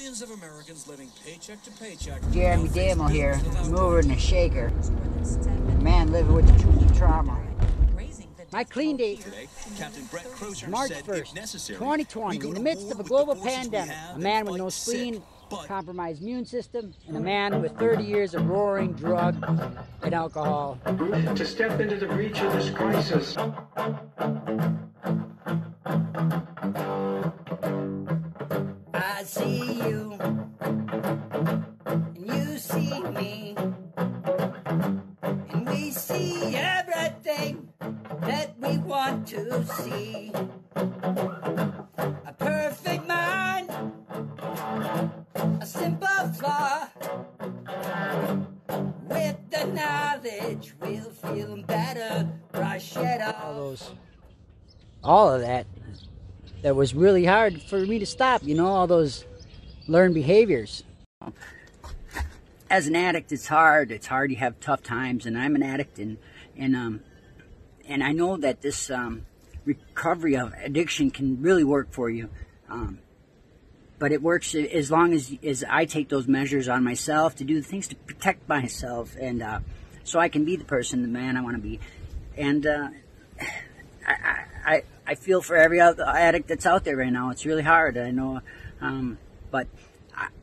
millions of Americans living paycheck to paycheck. Jeremy Doemel here, mover and a shaker. A man living with the truth of trauma. My clean date is March 1st, 2020, in the midst of a global pandemic. A man with no spleen, compromised immune system, and a man with 30 years of roaring drug and alcohol. To step into the breach of this crisis. I see you, and you see me, and we see everything that we want to see. A perfect mind, a simple flaw. With the knowledge, we'll feel better. Brush it off. All of that was really hard for me to stop, you know, all those learned behaviors. As an addict, it's hard. It's hard. You have tough times, and I'm an addict, and I know that this recovery of addiction can really work for you. But it works as long as I take those measures on myself to do the things to protect myself, and so I can be the person, the man I want to be. And I feel for every other addict that's out there right now. It's really hard, I know. But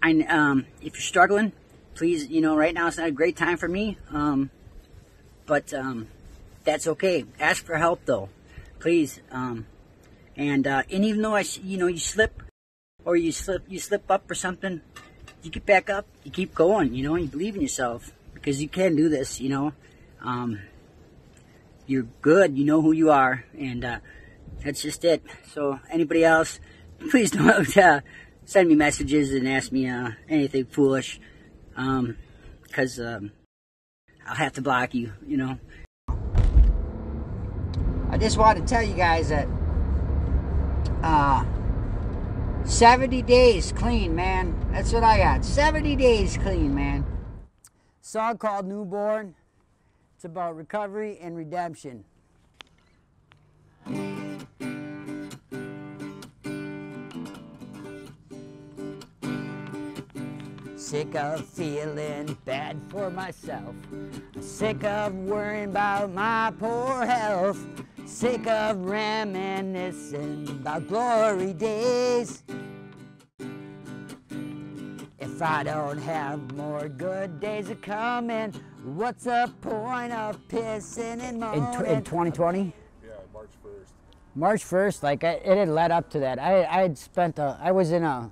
if you're struggling, please, you know, right now it's not a great time for me. But that's okay. Ask for help, though, please. And even though you slip, or you slip up or something, you get back up, you keep going, you know, you believe in yourself, because you can do this, you know. You're good, you know who you are, and that's just it. So anybody else, please don't send me messages and ask me anything foolish, because I'll have to block you, you know. I just want to tell you guys that 70 days clean, man. That's what I got. 70 days clean, man. Song called Newborn. It's about recovery and redemption. Sick of feeling bad for myself. Sick of worrying about my poor health. Sick of reminiscing about glory days. If I don't have more good days a coming, what's the point of pissing and moaning? In 2020? Yeah, March 1st. March 1st, like it had led up to that. I was in a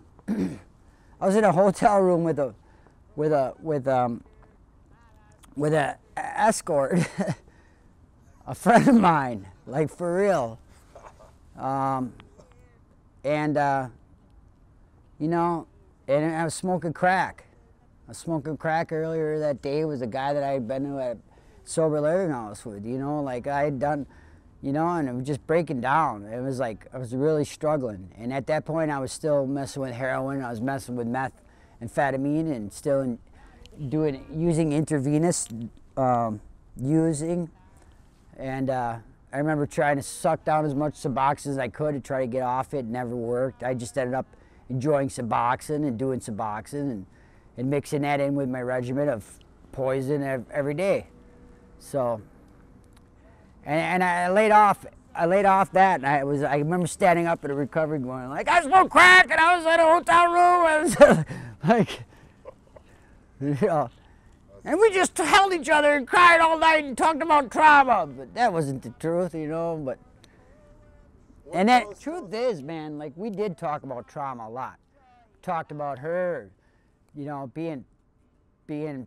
hotel room with a escort, a friend of mine, like for real. You know, and I was smoking crack. I was smoking crack earlier that day. It was a guy that I had been to a sober living house with, you know, like I had done, you know, and it was just breaking down. It was like I was really struggling. And at that point, I was still messing with heroin. I was messing with methamphetamine, and still using intravenous, and I remember trying to suck down as much Suboxone as I could to try to get off it. It never worked. I just ended up enjoying Suboxone and doing Suboxone and mixing that in with my regimen of poison every day. So, and I laid off that, and I remember standing up at a recovery going like, I smoked crack, and I was in a hotel room. I was like, you know, and we just held each other and cried all night and talked about trauma. But that wasn't the truth, you know. But and that truth is, man, like we did talk about trauma a lot. Talked about her, you know, being, you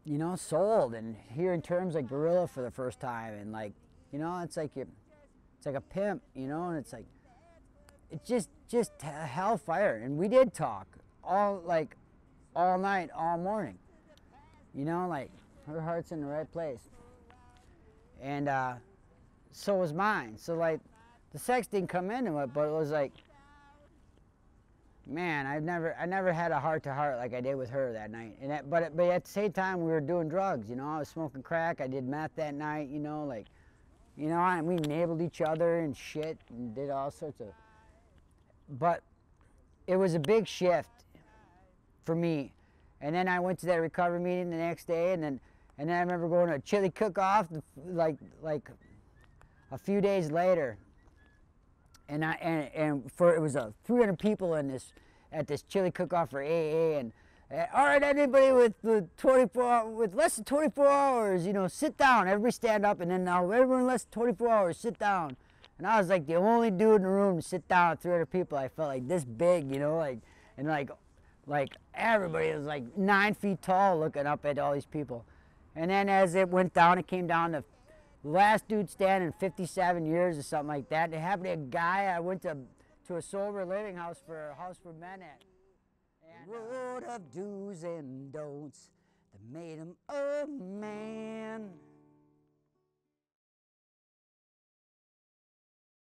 know, sold and hearing terms like gorilla for the first time, and like, you know, it's like a pimp, you know, and it's just hellfire. And we did talk all night, all morning. You know, like her heart's in the right place, and so was mine. So like, the sex didn't come into it, but it was like, man, I never had a heart to heart like I did with her that night. And but at the same time, we were doing drugs. You know, I was smoking crack. I did meth that night. You know, like, you know, and we enabled each other and shit and did all sorts of. But it was a big shift for me. And then I went to that recovery meeting the next day, and then I remember going to a chili cook-off like a few days later. And it was 300 people at this chili cook-off for AA, and all right, anybody with less than 24 hours, you know, sit down. Everybody stand up, and then now everyone less than 24 hours, sit down. And I was like the only dude in the room to sit down with 300 people. I felt like this big, you know, like everybody was like 9 feet tall looking up at all these people. And then as it went down, it came down to the last dude standing 57 years or something like that. It happened to a guy I went to a sober living house for a house for men at. And, road of do's and don'ts that made him a man.